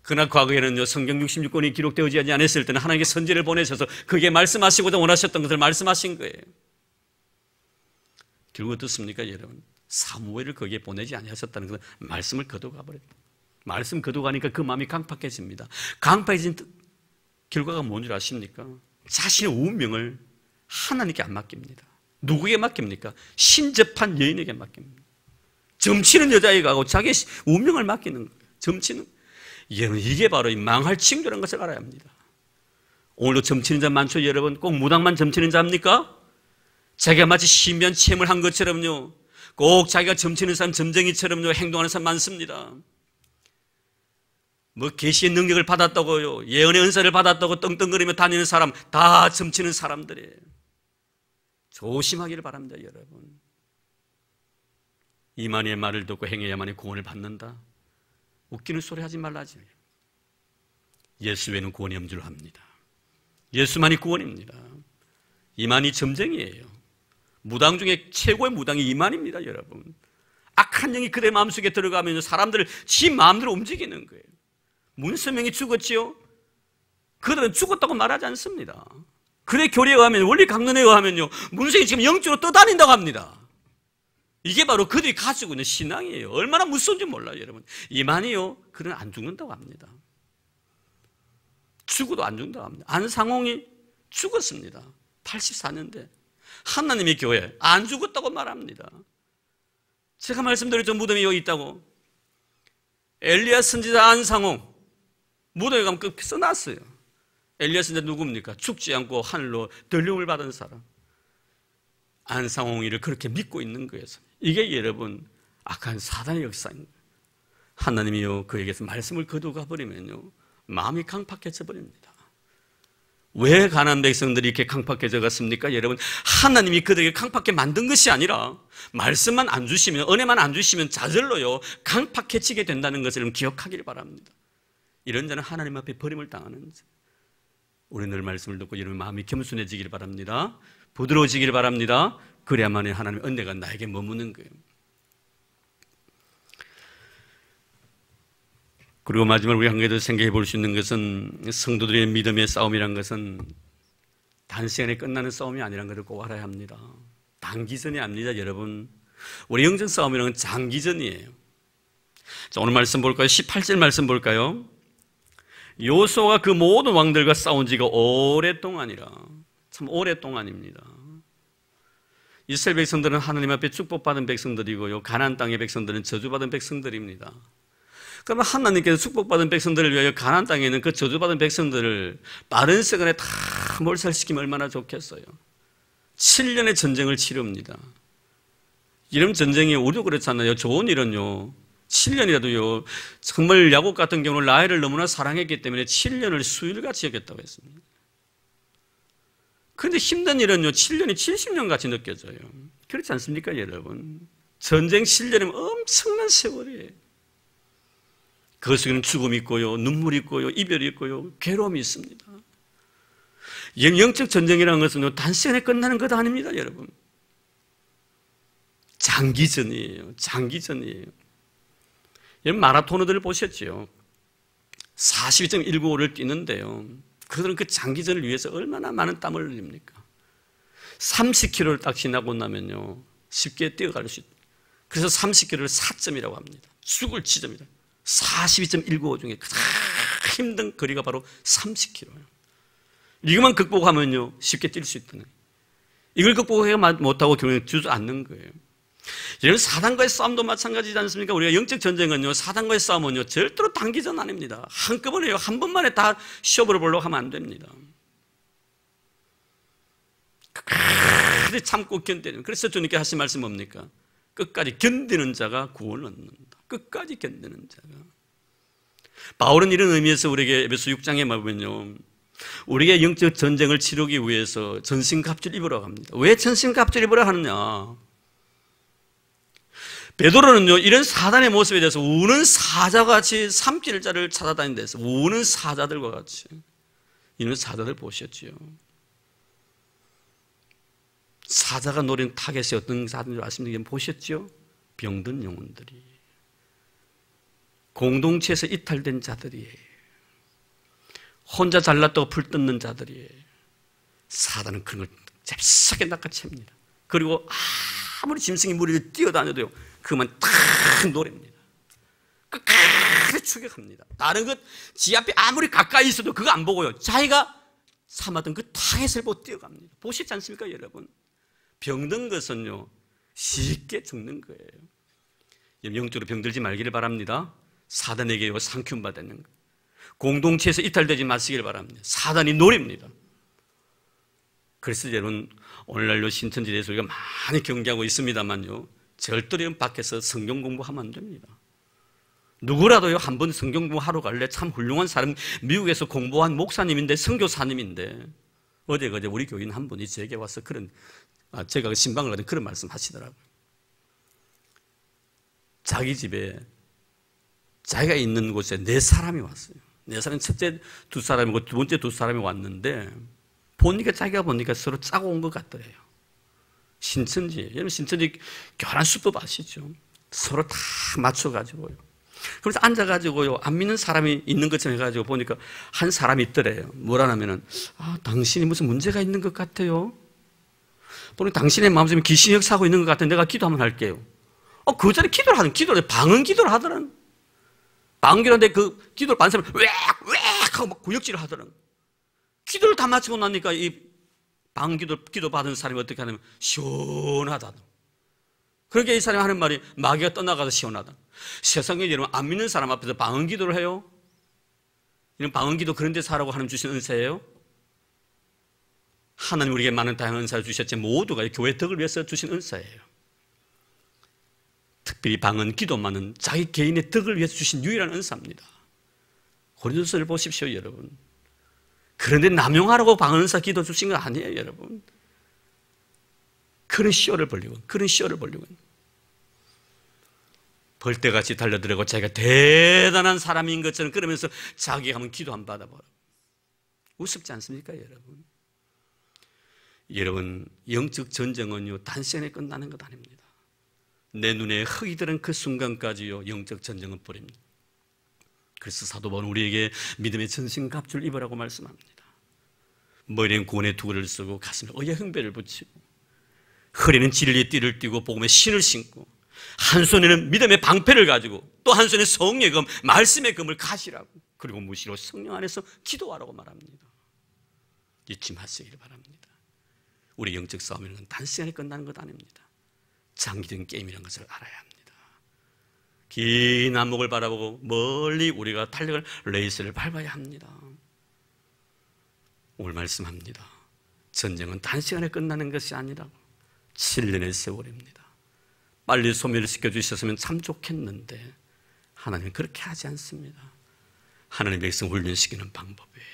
그러나 과거에는요, 성경 66권이 기록되어지 않았을 때는 하나님께 선지를 보내셔서 그게 말씀하시고자 원하셨던 것을 말씀하신 거예요. 결국 어떻습니까, 여러분? 사무엘을 거기에 보내지 아니하셨다는 것은 말씀을 거두어 가버렸다. 말씀 거두어 가니까 그 마음이 강팍해집니다. 강팍해진 결과가 뭔 줄 아십니까? 자신의 운명을 하나님께 안 맡깁니다. 누구에게 맡깁니까? 신접한 여인에게 맡깁니다. 점치는 여자에게 가고 자기 운명을 맡기는 거예요. 점치는. 여러분, 이게 바로 이 망할 징조라는 것을 알아야 합니다. 오늘도 점치는 자 많죠, 여러분? 꼭 무당만 점치는 자입니까? 자기가 마치 신비한 체험을 한 것처럼요, 꼭 자기가 점치는 사람, 점쟁이처럼요 행동하는 사람 많습니다. 뭐 계시의 능력을 받았다고요, 예언의 은사를 받았다고 떵떵거리며 다니는 사람 다 점치는 사람들이에요. 조심하기를 바랍니다, 여러분. 이만희의 말을 듣고 행해야만이 구원을 받는다. 웃기는 소리 하지 말라지. 예수 외에는 구원이 없는 줄 압니다. 예수만이 구원입니다. 이만희 점쟁이에요. 무당 중에 최고의 무당이 이만희입니다, 여러분. 악한 영이 그대 마음속에 들어가면 사람들을 지 마음대로 움직이는 거예요. 문서명이 죽었지요? 그들은 죽었다고 말하지 않습니다. 그의 교리에 의하면, 원리 강론에 의하면요, 문서명이 지금 영적으로 떠다닌다고 합니다. 이게 바로 그들이 가지고 있는 신앙이에요. 얼마나 무서운지 몰라요, 여러분. 이만희요, 그는 안 죽는다고 합니다. 죽어도 안 죽는다고 합니다. 안상홍이 죽었습니다. 84년대. 하나님의 교회 안 죽었다고 말합니다. 제가 말씀드렸죠, 무덤이 여기 있다고. 엘리야 선지자 안상홍 무덤에 가면 그 써놨어요. 엘리야 선지자 누굽니까? 죽지 않고 하늘로 들림을 받은 사람. 안상홍이를 그렇게 믿고 있는 거예요. 이게 여러분 악한 사단의 역사입니다. 하나님이요, 그에게서 말씀을 거두가 버리면요, 마음이 강팍해져 버립니다. 왜 가나안 백성들이 이렇게 강팍해져 갔습니까? 여러분, 하나님이 그들에게 강팍하게 만든 것이 아니라 말씀만 안 주시면, 은혜만 안 주시면 좌절로요 강팍해지게 된다는 것을 기억하기를 바랍니다. 이런 자는 하나님 앞에 버림을 당하는 자. 우리 늘 말씀을 듣고 여러분 마음이 겸손해지기를 바랍니다. 부드러워지기를 바랍니다. 그래야만 하나님의 은혜가 나에게 머무는 거예요. 그리고 마지막으로 우리 한 가지 더 생각해 볼 수 있는 것은, 성도들의 믿음의 싸움이란 것은 단시간에 끝나는 싸움이 아니라는 것을 꼭 알아야 합니다. 단기전이 아닙니다, 여러분. 우리 영적 싸움이란 건 장기전이에요. 자, 오늘 말씀 볼까요? 18절 말씀 볼까요? 요수아가 그 모든 왕들과 싸운 지가 오랫동안이라. 참 오랫동안입니다. 이스라엘 백성들은 하나님 앞에 축복받은 백성들이고요, 가나안 땅의 백성들은 저주받은 백성들입니다. 그러면 하나님께서 축복받은 백성들을 위하여 가나안 땅에 있는 그 저주받은 백성들을 빠른 시간에 다 몰살시키면 얼마나 좋겠어요. 7년의 전쟁을 치릅니다. 이런 전쟁이 우리도 그렇잖아요. 좋은 일은요, 7년이라도요, 정말 야곱 같은 경우는 라헬을 너무나 사랑했기 때문에 7년을 수일같이 여겼다고 했습니다. 그런데 힘든 일은요, 7년이 70년 같이 느껴져요. 그렇지 않습니까, 여러분? 전쟁 7년이면 엄청난 세월이에요. 그 속에는 죽음이 있고요, 눈물이 있고요, 이별이 있고요, 괴로움이 있습니다. 영적 전쟁이라는 것은 단시간에 끝나는 것 아닙니다, 여러분. 장기전이에요. 장기전이에요. 여러분, 마라토너들을 보셨죠? 42.195를 뛰는데요, 그들은 그 장기전을 위해서 얼마나 많은 땀을 흘립니까? 30km를 딱 지나고 나면요, 쉽게 뛰어갈 수 있다. 그래서 30km를 4점이라고 합니다. 죽을 지점이다. 42.195 중에 가장 힘든 거리가 바로 30km예요. 이것만 극복하면요, 쉽게 뛸 수 있다는 거예요. 이걸 극복하지 못하고 결국 주지 않는 거예요. 이런 사단과의 싸움도 마찬가지지 않습니까? 우리가 영적 전쟁은요, 사단과의 싸움은요, 절대로 단기전 아닙니다. 한꺼번에요, 한 번만에 다 시험을 보려고 하면 안 됩니다. 끝까지 참고 견디는. 그래서 주님께 하신 말씀 뭡니까? 끝까지 견디는 자가 구원을 얻는다. 끝까지 견디는 자가. 바울은 이런 의미에서 우리에게 에베소 6장에 보면요, 우리가 영적 전쟁을 치르기 위해서 전신갑주를 입으라고 합니다. 왜 전신갑주를 입으라 하느냐? 베드로는요, 이런 사단의 모습에 대해서 우는 사자같이 삼킬 자를 찾아다니는 데서 우는 사자들과 같이, 이런 사자들 보셨지요? 사자가 노린 타겟이 어떤 사자인지 아십니까? 보셨죠? 병든 영혼들이, 공동체에서 이탈된 자들이에요. 혼자 잘났다고 불 뜯는 자들이에요. 사단은 그런 걸 잽싸게 낚아챕니다. 그리고 아무리 짐승이 무리를 뛰어다녀도요, 그만 탁 노립니다. 끝까지 추격합니다. 다른 것, 지 앞에 아무리 가까이 있어도 그거 안 보고요. 자기가 삼았던 그 타겟을 보고 뛰어갑니다. 보시지 않습니까, 여러분? 병든 것은요, 쉽게 죽는 거예요. 영적으로 병들지 말기를 바랍니다. 사단에게요, 상큼 받는 거. 공동체에서 이탈되지 마시길 바랍니다. 사단이 노립니다. 그래서 여러분, 오늘날로 신천지대에서 우리가 많이 경계하고 있습니다만요, 절대로 밖에서 성경 공부하면 안 됩니다. 누구라도요, 한번 성경 공부하러 갈래? 참 훌륭한 사람, 미국에서 공부한 목사님인데, 선교사님인데, 어제 우리 교인 한 분이 제게 와서 제가 신방을 가던 그런 말씀 하시더라고요. 자기 집에, 자기가 있는 곳에 4사람이 왔어요. 4사람이 첫째 2사람이고 두 번째 2사람이 왔는데, 자기가 보니까 서로 짜고 온 것 같더래요. 신천지, 여러분 신천지 교란 수법 아시죠? 서로 다 맞춰가지고요. 그래서 앉아가지고요, 안 믿는 사람이 있는 것처럼 해가지고 보니까 한 사람이 있더래요. 뭐라냐면은, 당신이 무슨 문제가 있는 것 같아요. 보니까 당신의 마음속에 귀신이 역사하고 있는 것 같은데 내가 기도 한번 할게요. 그 전에 기도를 방언 기도를 하더란. 방언 기도하는데 그 기도를 받는 사람이 웩 하고 막 구역질을 하더란. 기도를 다 마치고 나니까 이 방언 기도 받은 사람이 어떻게 하냐면 시원하다. 그렇게 이 사람이 하는 말이 마귀가 떠나가서 시원하다. 세상에 여러분 안 믿는 사람 앞에서 방언 기도를 해요? 이런 방언 기도 그런 데서 하라고 하나님 주신 은사예요? 하나님 우리에게 많은 다양한 은사를 주셨지 모두가 교회 덕을 위해서 주신 은사예요. 특별히 방언 기도만은 자기 개인의 덕을 위해서 주신 유일한 은사입니다. 고린도서를 보십시오, 여러분. 그런데 남용하라고 방언 은사 기도 주신 거 아니에요, 여러분. 그런 쇼를 벌리고 벌떼같이 달려들고 자기가 대단한 사람인 것처럼 그러면서 자기가 한번 기도 한번 받아보라. 우습지 않습니까, 여러분? 여러분, 영적 전쟁은요, 단시간에 끝나는 것 아닙니다. 내 눈에 흙이 들은 그 순간까지요, 영적 전쟁은 뿌립니다. 그래서 사도 바울은 우리에게 믿음의 전신갑주를 입으라고 말씀합니다. 머리엔 구원의 투구를 쓰고 가슴에 의의 흥배를 붙이고 허리는 진리의 띠를 띠고 복음의 신을 신고 한 손에는 믿음의 방패를 가지고 또 한 손에 성령의 검, 말씀의 검을 가시라고 그리고 무시로 성령 안에서 기도하라고 말합니다. 잊지 마시길 바랍니다. 우리 영적 싸움이라는 건 단시간에 끝나는 것 아닙니다. 장기적인 게임이라는 것을 알아야 합니다. 긴 안목을 바라보고 멀리 우리가 달려갈 레이스를 밟아야 합니다. 오늘 말씀합니다. 전쟁은 단시간에 끝나는 것이 아니라고. 7년의 세월입니다. 빨리 소멸시켜 주셨으면 참 좋겠는데 하나님은 그렇게 하지 않습니다. 하나님의 백성 훈련시키는 방법이에요.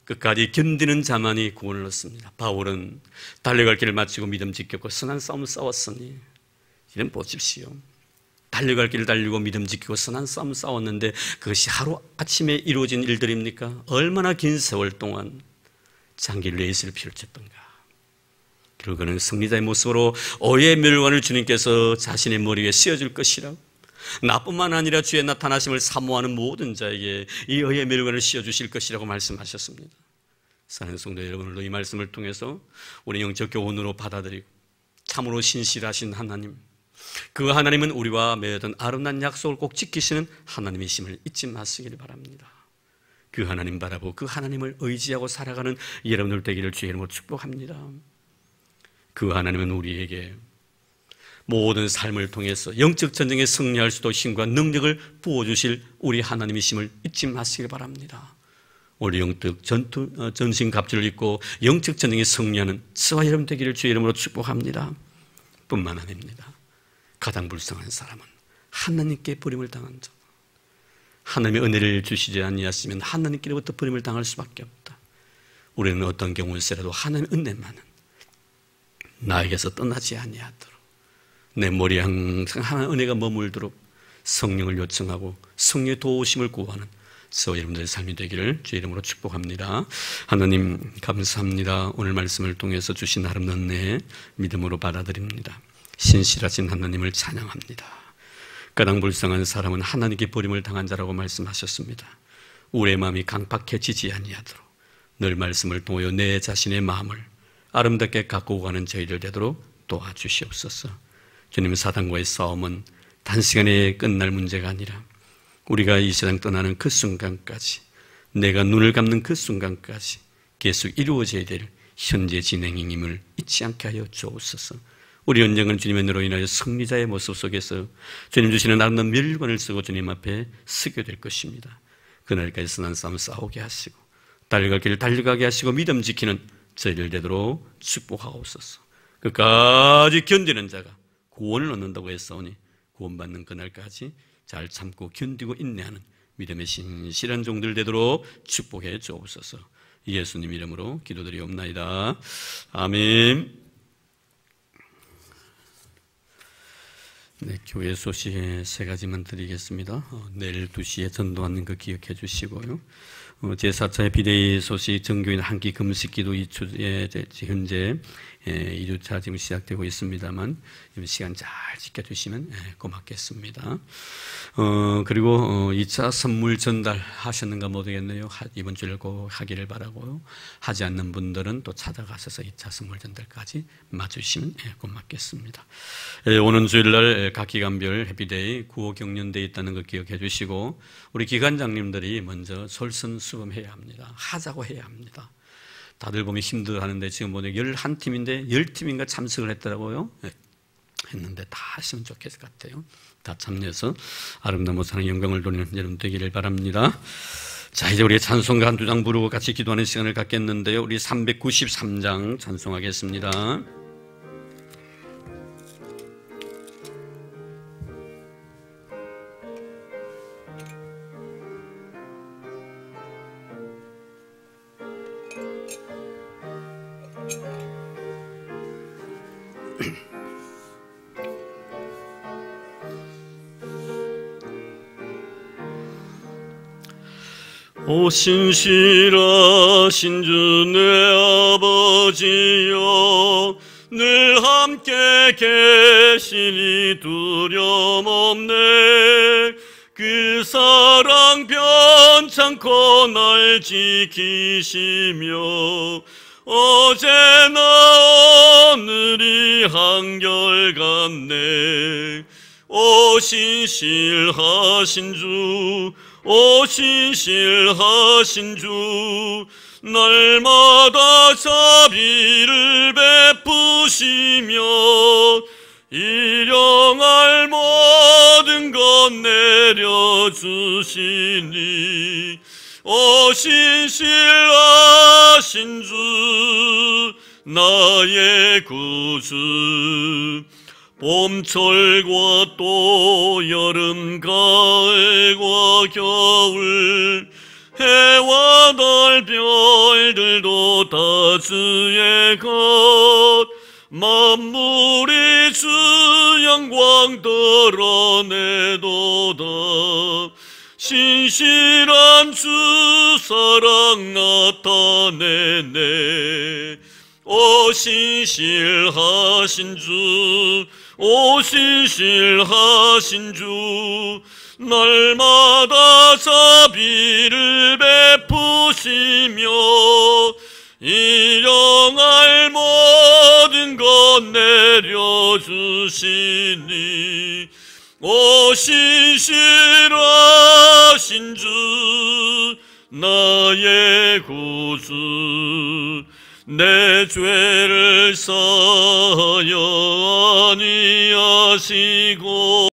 끝까지 견디는 자만이 구원을 얻습니다. 바울은 달려갈 길을 마치고 믿음 지켰고 선한 싸움을 싸웠으니 이런 보십시오. 달려갈 길을 달리고 믿음 지키고 선한 싸움을 싸웠는데 그것이 하루아침에 이루어진 일들입니까? 얼마나 긴 세월 동안 장기 레이스를 펼쳤던가. 그리고 그는 승리자의 모습으로 오해의 멸관을 주님께서 자신의 머리 위에 씌워줄 것이라고, 나뿐만 아니라 주의 나타나심을 사모하는 모든 자에게 이 의의 멸관을 씌워주실 것이라고 말씀하셨습니다. 사랑하는 성도 여러분, 오늘도 이 말씀을 통해서 우리 영적 교훈으로 받아들이고 참으로 신실하신 하나님, 그 하나님은 우리와 맺은 아름다운 약속을 꼭 지키시는 하나님이심을 잊지 마시길 바랍니다. 그 하나님 바라보고 그 하나님을 의지하고 살아가는 여러분들 되기를 주의 이름으로 축복합니다. 그 하나님은 우리에게 모든 삶을 통해서 영적 전쟁에 승리할 수도 힘과 능력을 부어주실 우리 하나님이심을 잊지 마시길 바랍니다. 우리 영적 전신갑주를 입고 영적 전쟁에 승리하는 저와 여러분 되기를 주의 이름으로 축복합니다. 뿐만 아닙니다. 가장 불쌍한 사람은 하나님께 버림을 당한 자. 하나님의 은혜를 주시지 아니하시면 하나님께로부터 버림을 당할 수밖에 없다. 우리는 어떤 경우일세라도 하나님의 은혜만은 나에게서 떠나지 아니하도록 내 머리에 항상 하나님의 은혜가 머물도록 성령을 요청하고 성령의 도우심을 구하는 저와 여러분들의 삶이 되기를 주의 이름으로 축복합니다. 하나님 감사합니다. 오늘 말씀을 통해서 주신 아름다운 은혜 믿음으로 받아들입니다. 신실하신 하나님을 찬양합니다. 가장 불쌍한 사람은 하나님께 버림을 당한 자라고 말씀하셨습니다. 우리의 마음이 강팍해지지 아니하도록 늘 말씀을 통하여 내 자신의 마음을 아름답게 가꾸고 가는 저희들 되도록 도와주시옵소서. 주님, 사단과의 싸움은 단시간에 끝날 문제가 아니라 우리가 이 세상 떠나는 그 순간까지, 내가 눈을 감는 그 순간까지 계속 이루어져야 될 현재 진행임을 잊지 않게 하여 주옵소서. 우리 언젠간 주님의 은혜로 인하여 승리자의 모습 속에서 주님 주시는 아름다운 멸관을 쓰고 주님 앞에 서게 될 것입니다. 그날까지 선한 싸움 싸우게 하시고 달려갈 길을 달려가게 하시고 믿음 지키는 저희를 되도록 축복하옵소서. 끝까지 견디는 자가 구원을 얻는다고 했사오니 구원받는 그날까지 잘 참고 견디고 인내하는 믿음의 신실한 종들 되도록 축복해 주옵소서. 예수님 이름으로 기도드리옵나이다. 아멘. 네, 교회 소식 세 가지만 드리겠습니다. 내일 2시에 전도하는 거 기억해 주시고요. 제4차 비대위 소식 정교인 한끼 금식 기도 2주에 현재 2주차 지금 시작되고 있습니다만 시간 잘 지켜주시면 고맙겠습니다. 그리고 2차 선물 전달 하셨는가 모르겠네요. 이번 주에 꼭 하기를 바라고요. 하지 않는 분들은 또 찾아가셔서 2차 선물 전달까지 맞추시면 고맙겠습니다. 오는 주일날 각 기관별 해피데이 구호 경연대에 있다는 거 기억해 주시고 우리 기관장님들이 먼저 솔선수범해야 합니다. 하자고 해야 합니다. 다들 보면 힘들어하는데 지금 보니 11팀인데 10팀인가 참석을 했더라고요. 했는데 다 하시면 좋겠을 것 같아요. 다 참여해서 아름다운 모사는 영광을 돌리는 여러분 되기를 바랍니다. 자, 이제 우리 찬송가 한두 장 부르고 같이 기도하는 시간을 갖겠는데요. 우리 393장 찬송하겠습니다. 오 신실하신 주 내 아버지여 늘 함께 계시니 두려움없네. 그 사랑 변찮고 날 지키시며 어제나 오늘이 한결같네. 오 신실하신 주 오 신실하신 주 날마다 자비를 베푸시며 일용할 모든 것 내려주시니 오 신실하신 주 나의 구주 봄철과 또 여름 가을과 겨울 해와 달 별들도 다 주의 것 만물이 주 영광 드러내도다. 신실한 주 사랑 나타내네. 오 신실하신 주 오 신실하신 주 날마다 자비를 베푸시며 일용할 모든 것 내려주시니 오 신실하신 주 나의 구주 내 죄를 사하여 아니하시고